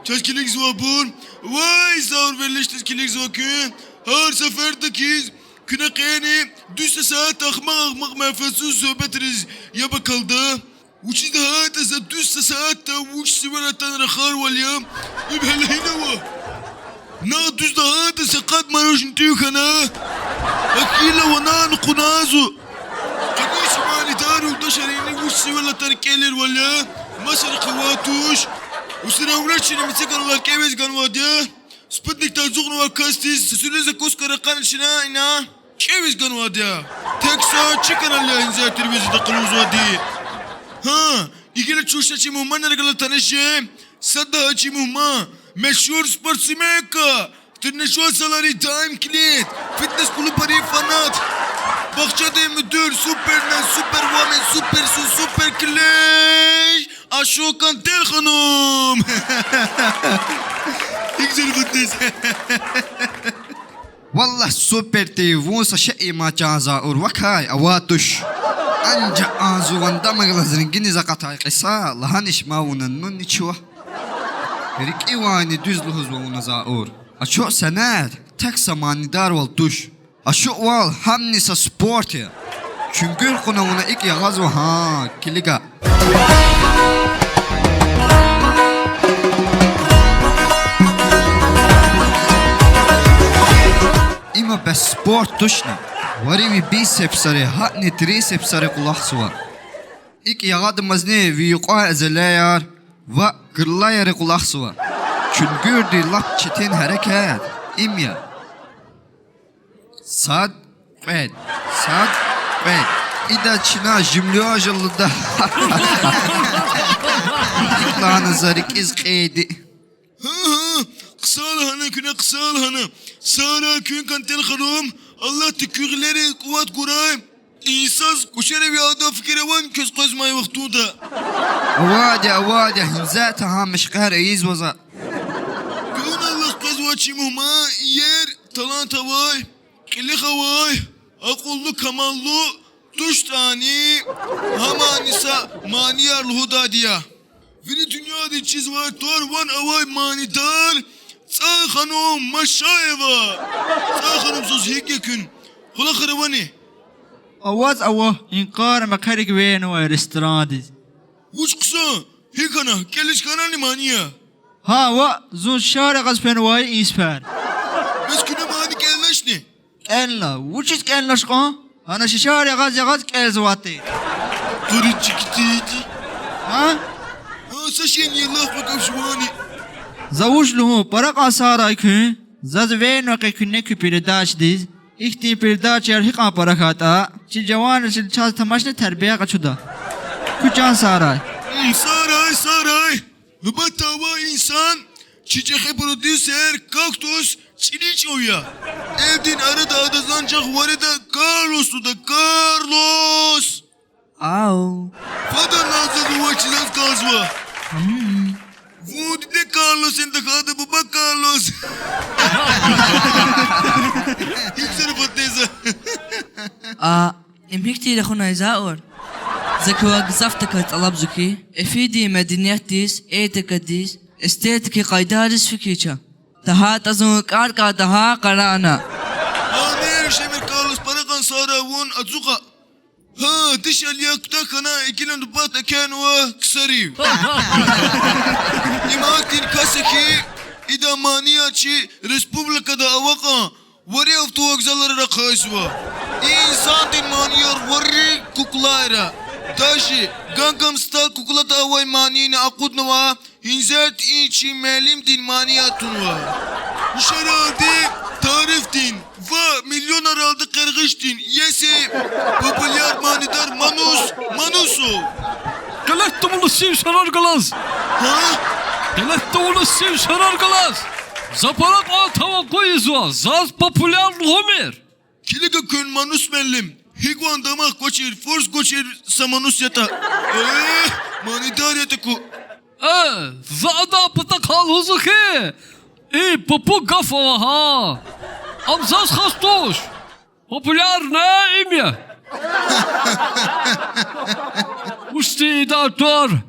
تشکیلیک زوابون وای زار ولش تشکیلیک زوکه هر seferdekiz kınakeni düz saat akmak mefesus sohbetriz ya bakaldı وش ده هذا زدوس ساعات وش سوينا تنرخار واليوم يبهل هنا و نادوس ده هذا سقط ما روش نتيوك أنا أكيلا ونان قنازو قديش مالي دارو دشريني وش سوينا تنكيلر ولا مصر خواتوش وسناولاتش نمسك الله كيفش قنواديا سبتنك تازوغنا وكاستيز سسوليزا كوسكرا قانشنا إنا كيفش قنواديا تكسا تشيكنا اللي إنزا تلفزيون تقلوز وادي ها يجيلك شوشة شي مهمة نرجع تنشي صدق شي مهمة مشهور سبورتسميكا تنشوا سالاري تايم كليت فتنس كله بري فنات بخشة مدير سوبرمان سوبر وامن سوبر سوبر كليش أشو كان تلخنوم يكسر فتنس والله سوبر تيفون شيء ما جازا وكاي أواتش أنجا أنزو وندمج لازرنجيني زقطع قصة لهانش ما وننن نشوه ريك إيواني دوز لهز ونزاور أشو سناد تكسا ماني دار والدوش أشو وال همني سبورتي çünkü kona ona ilk yağız var ha kiliga ima bes sport duşna وري في بيسبس سري هاتني تريسبس سري قلحصوا إك يغاد مزني في يقع زلاير وقرلاير قلحصوا çünkü دي لاب çetin hareket إميا صاد فد إذا تشنا جملة جلده إطلعنا زارك إز قيدي قصال هنا كنا قصال هنا سارا كن كان تلخدم الله تكيغلري قوات قرايم إيساس كشري بيادا فكرة وان كس قزماي وقتودا أواده هنزاتها مش قهر إيز وزا كون الله قزواتشي مهما ير طلان تواي كلي خواي أقول له كمال له تشتاني هما نسا مانيار الهدى ديا في الدنيا دي چیز وای تور وان اوای مانی دار سا خانم مشایوا سا خانم سوز هیگه کن خلا خروانی أواز إنكار مكارك وين ورستراندي وش قصة هيك أنا كلش كاناني مانيا ها زون شارع غزفن واي إسفان بس كنا ماني كلشني كلا وشيت كلا شقا أنا شارع غز كلا زواتي قريت كتيتي ها ساشين يلاف بكوشواني زوج له برق سارا كن زاد وين وكن كبيرداش ديز إختي بيرداش يرهق بركاتا شي جوان شي شاز تماشنا تربية قشودا كجان سارا ساراي بتاوا إنسان çiçeği prodüser kaktüs çiliç oya evdin arada adazanacak varida Carlos'u da Carlos أو Fadar nazlı uvaçinas kazva Vudi de Carlos en de kadı baba Carlos Yüksel pateza إمهكتي لخونا يزاور زكوا قصفتك طلب زكي افيدي مدنياتيس ايتكديس استيتكي قايدارس فيكيشا تها تزون كاركا تها قرانا Amer şemir Carlos parakan sara won azuka Ha diş aliyakta kana ikilen dubat kenwa ksari İmaktin kasaki İda maniyaçi Respublika'da avaka Vari hafta vokzaları rakayısva İnsan din maniyar vari kuklayra Taşı Gangnam Style kukulata avay maniyini akudnava İnzert içi melim din maniyatunva Şeradi tarif din Va milyon araldı kırgış din Yesi popüler manidar Manusu قلت السيم شرار قلاص Ha? قلت السيم شرار قلاص زبرق توا كويزوا زاز بوبولار لومير Kiliga kön manus mellim Higuan damak koçir Force koçir samanus yata Manidar yata ku زادا بتقال هزوكي اي بوبو قفوا ها امزاز خاصتوش بوبولار نائمية وشتي دكتور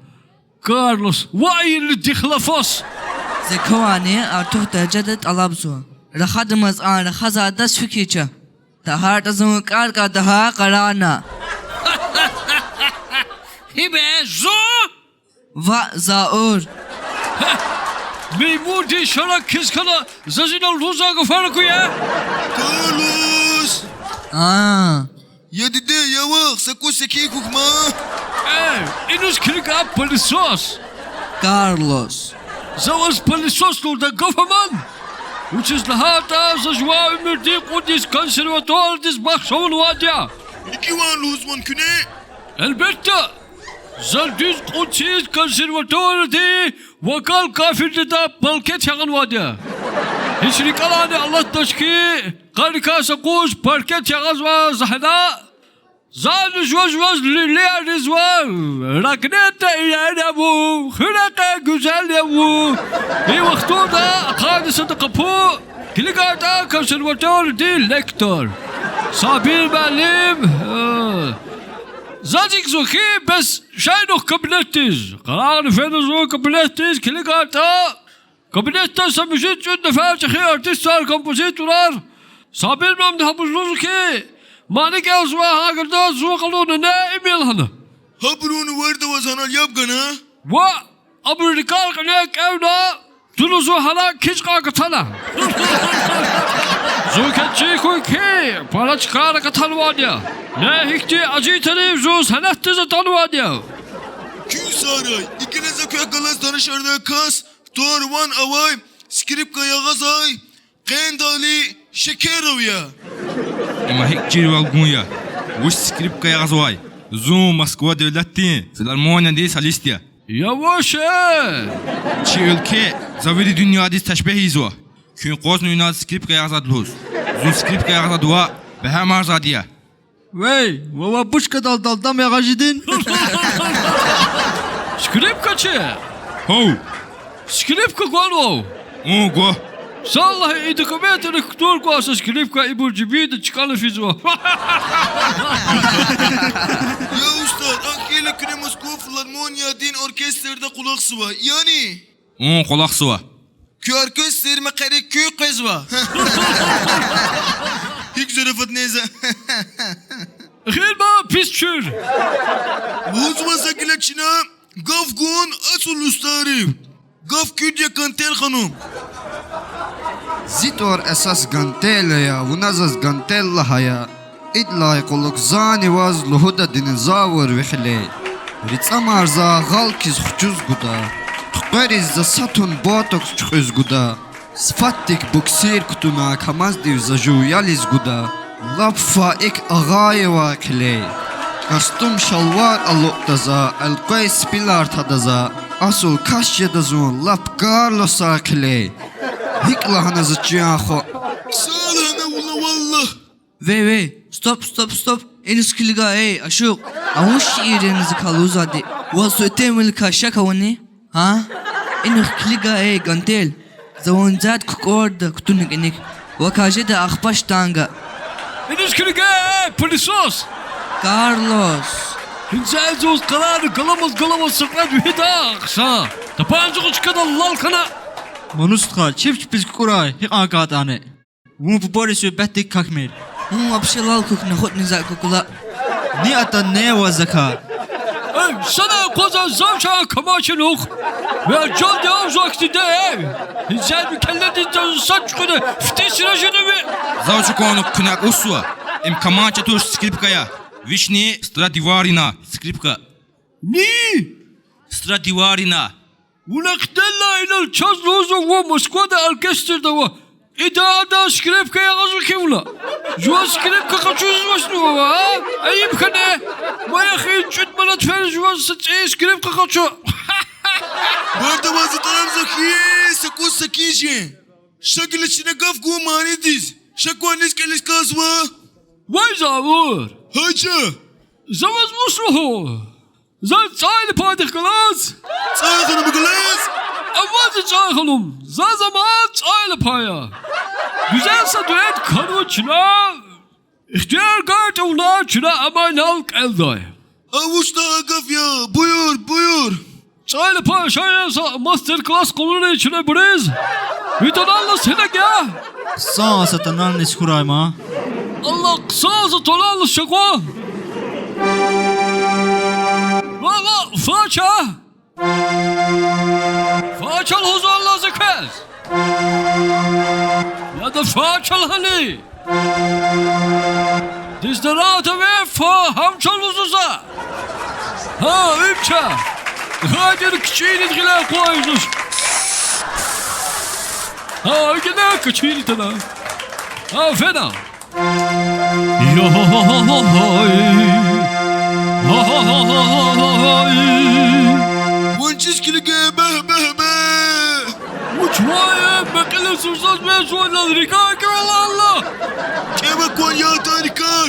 كارلوس واي اللي تخلفوس Zekavani artık derecede talabzu. Rahatımız an rahazada sfikiça. Daha tazun karga daha karana. Hibe zo. Va zaur. Meymudi şara keskala zazina luza gafara kuya. Carlos! Aa. Ya dede yavak sako seki kukma. Inus kirika palisos. Carlos. Zavas palisos da gafaman. Uçuz lahata zajwa ümirdi kudis konservatuar diz bakşavun vadya. İki van luzman küne. Elbette. Zaldüz kudsiz konservatuar di vakal kafirde da balket yagan vadya. Hiçlik alani Allah taşki karika sakuş parket yagaz va zahda. Zanüz vaz liyariz var. Raknette ileride bu. Hıraka güzel ya bu. Bir vakti da kadisatı kapı. Kiligata konservatör değil lektör. Sabir benim. Zazik zoki bes şey nok kabinettiz. Karar feniz o kabinettiz. Kiligata. Kabinette samüzit cün defa çehi artistler kompozitörler. Sabir benim habuzlu ki. Manik yazma hagırda zuwa kalonu ne emil hanı. Habrunu vardı vazanal yapgana. Ve Amerikal kanek evda tuluzu hala kiç kakatana. Zuketçi koy ki para çıkar katan vadya. Ne hikti acı televizyon sanatçısı tanı vadya. Kü saray. İkinize kökalas tanışarda kas. Tor van avay. Skripka yagazay. Kendali şekerovya. Ama hek cirvalgunya. Uş skripka yazvay. Zoom Moskva devletti. Filarmonya değil Salistia. Yavaş Çi ülke zaviri dünyada teşbih izva. Kün koznu yunad skripka yazadluz. Zoom skripka yazadwa behem arzadiya. Vey, baba buşka dal me gajidin. Skripkaçı. Ho. Skripka gano. O go. Sallah idikamet rektor kuasa skripka ibur cibide çıkalı fizwa. Ya ustad Ankele küne Moskova Filarmonya din orkestrada kulak sıva. Yani. O kulak sıva. Kü orkestr mekare kü kızva. Hiç zarafat neyse. Hilma pis çür. Vuzma sakila çina. Gafgun asul ustari. Gaf küdya kantel hanım. زيتور أساس قنتيلا يا ونزز قنتيلا هيا إدلا يقولك زاني واز لهدا دينزاور وخلي ريتسامار زا غالكيز خجوز قدا تقريز زا ساتون بوتوكس چخوز قدا صفاتك بوكسير كتونا كماز ديو زا جو ياليز قدا لابفا إك أغاية واكلي كاستوم شلوار اللوقتازا القويس بيلار تادازا أصول كاشيا دازون لاب كارلوس أكلي هيك لهنا زتشياخو Sağlana ula vallah. Ve stop. Enis kiliga aşık. Avuş şiirinizi kaluz hadi. Vasu temel kaşak havani. Ha? Enis kiliga gantel. Zavun zat kukorda kutunik enik. Vakaje de akbaş tanga. Inus kirika polisos. Carlos. Hinzazos kararı kalamaz saklat vida. Sa. Tapancı çıkadan lal kana. Manustha, çift biz kuray, hik akatane. Bu polisü bettik kakmir. Mu apşalal kuk nahut nizak kukula. Ni atan ne vazaka? Sana koza zavşa kamaçınuk. Ve can devam zakti de. Hinzaz mükelledi saç çıkıdı. Fiti sırajını mı? Завчу конок кнак усва. Им камача туш скрипкая. Вишни Страдиварина. Скрипка. Ni? Stradivari'na. ونقتلنا إلى التشازلوز ومسكودا الكستر إذا أدا سكريبكا يغزو كيولا جوا سكريبكا قاتشوز وشنو ها أيب خنه ما يخي جد بلد فين جوا ستعي سكريبكا قاتشو Barda bazı taraf zaki. Sako sakijen. Şakil içine gafgun manidiz. Şakvanis kelis kasva. Vay zavur Haça. Zavaz musluhu Zat sahili padik kalas Sağlana mıgılas. Avazı çağılım Zazamat sahili paya Güzel sadüet kanu çına İhtiyar gayet evla çına aman halk elday Avuçta agaf ya. Buyur. Çaylı paşayla master class konunun içine biriz. Videolarla sene ya. Sağ satanlar niskurayma. Allah kısası tolarla şakwa. Valla faça. Façal huzurla zekez. Ya da façal hani. Dizdarata ve fa hamçal huzuza. Ha üpça. Hadi küçüğünü dile koymuş. Ha gene küçüğünü tana. Ha fena. Ya ha ha ha ha ha ha ha ha. Ванчискили ге бе бе бе. Uçmaya bekle sursaz ben soyla rika ki Allah. Keme Konya tarikar.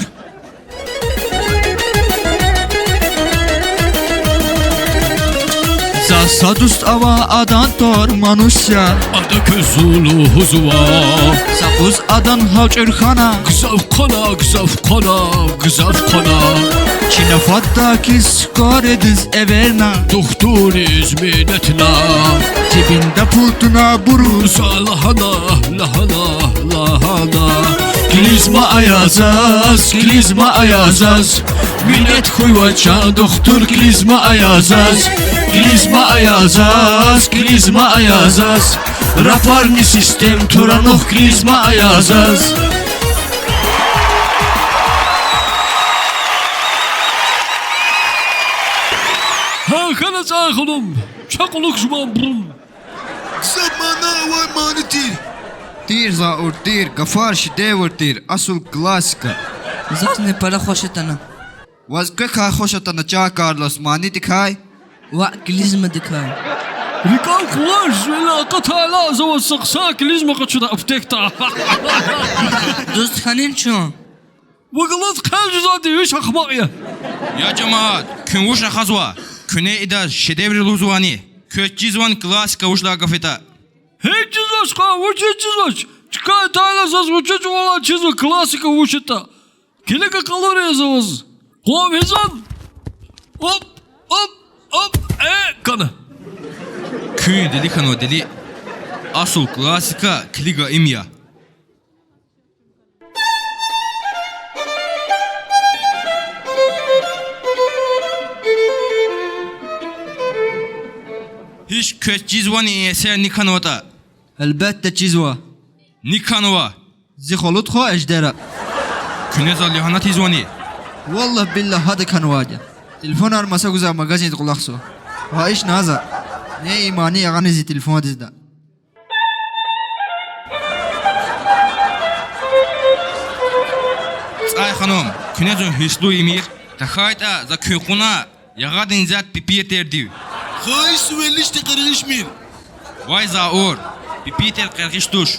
Za sadust ava adan tor manusya. Ada közulu huzuva. Za buz adan havç ırkana. Gızaf kana. Çine fatta kis karediz everna. Doktor izminetna. Cebinde pultuna buruz. Uza lahana. Klizma ayazaz. Millet kuyvaça doktor klizma ayazaz. Klizma ayazaz. Raparni sistem turanok klizma ayazaz. Ha kana sağolum. Çakuluk zaman brum. Zamana ve manitir. Tir zaur tir, gafar şidevur tir, asul klasika. زاتني برا خوشتنا. Waz kaka hoşatana çağ Carlos mani dikhay. وا كليزما دكاي. Rika kuvaş vela katala zava saksak lizma kaçıda aptekta. دوست خانين شو؟ Vagalat kalcı zaten hiç akmak ya. Ya cemaat, kün uş rakazwa. Küne ida şedevri luzvani. Kötçizvan klasika uşla gafeta. Hiç çizvaş ka, uçu çizvaş. Çıkay tayla saz uçu çuvala çizva klasika uçutta. Kilika kaloriya zavaz. Kuam hizan. Hop. Kana. Kün deli kano deli. Asul klasika kliga imya. Hiç kötçizvani eser nikanota. Elbette cizva. Nikanova. Zikholut kho ejdera. Küne zalyahana tizvani. Wallah billah hadi kanwaja. Telefon armasa güzel magazin kulakso. Ha iş naza. Ne imani yagani zi telefon dizda. Ay hanım, küne zön hislu imir. Tahayta za kükuna yagadın zat pipiyeter div. Hay suvelişte karışmayın. Vay zaur. Pipiyeter kırgıştuş.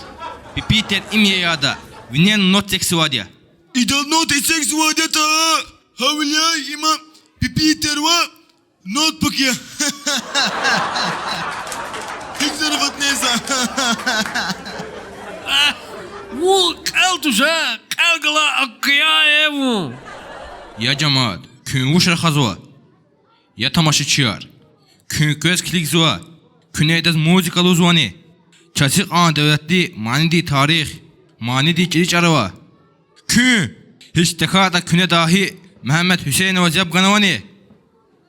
Pipiyeter imye yada. Vinen not seksivadya. İdal not etsek zuvadeta. Havliya imam pipi terva notebook ya. Hiç zarafat neyse. Bu kaltuşa kalgala akıya evu. Ya cemaat, kün uş rakazwa. Ya tamaşıçıyar. Kün göz klikzwa. Küne edaz muzikalı uzvani. Çasık an devletli manidi tarih. Manidi kiliç arava. Kün. Hiç tekada küne dahi Mehmet Hüseyin ve Zeb Ganavani.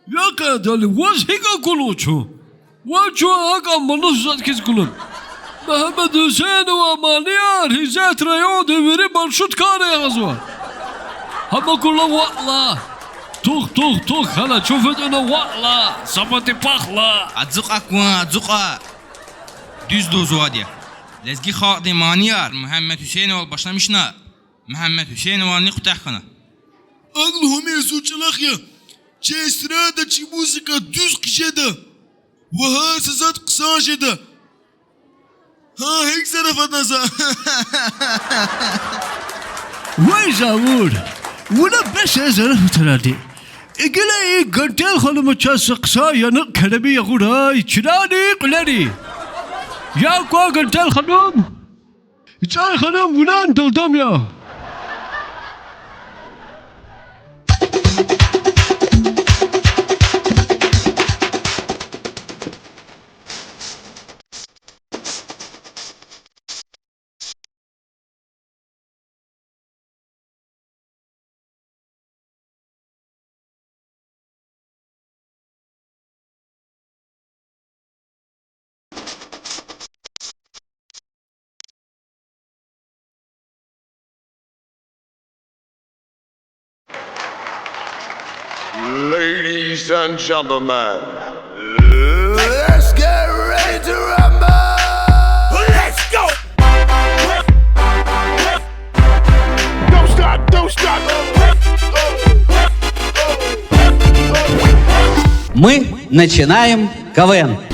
Yaka dali was higa kuluçu. Waçu aga manus zatkiz kulun. Mehmet Hüseyin ve Maniyar hizet rayon deviri marşut kare yazwa. Hama kula vatla. Tuk hala çufet ona vatla. Sapati pakla. Adzuk akwa adzuka. Düz dozvadya. Lezgi xaqdi Maniyar Mehmet Hüseyin ve başlamışna. Mehmet Hüseyin ve Nikutahkana. Allah'ım suçlak ya. Çesrada çi muzika düz kişede. Vaha sazat kısa şede. Ha hiç zarafat nasa. Vay zavur. Buna beş zarf tıradi. İgile gantel hanımı çasıksa yanık kelemi yakuray. Çinani kulari. Ya kuwa gantel hanım. Çay hanım bulan doldum ya. Ladies and gentlemen, let's get ready to rumble! Let's go! Don't stop, don't stop! Мы начинаем КВН.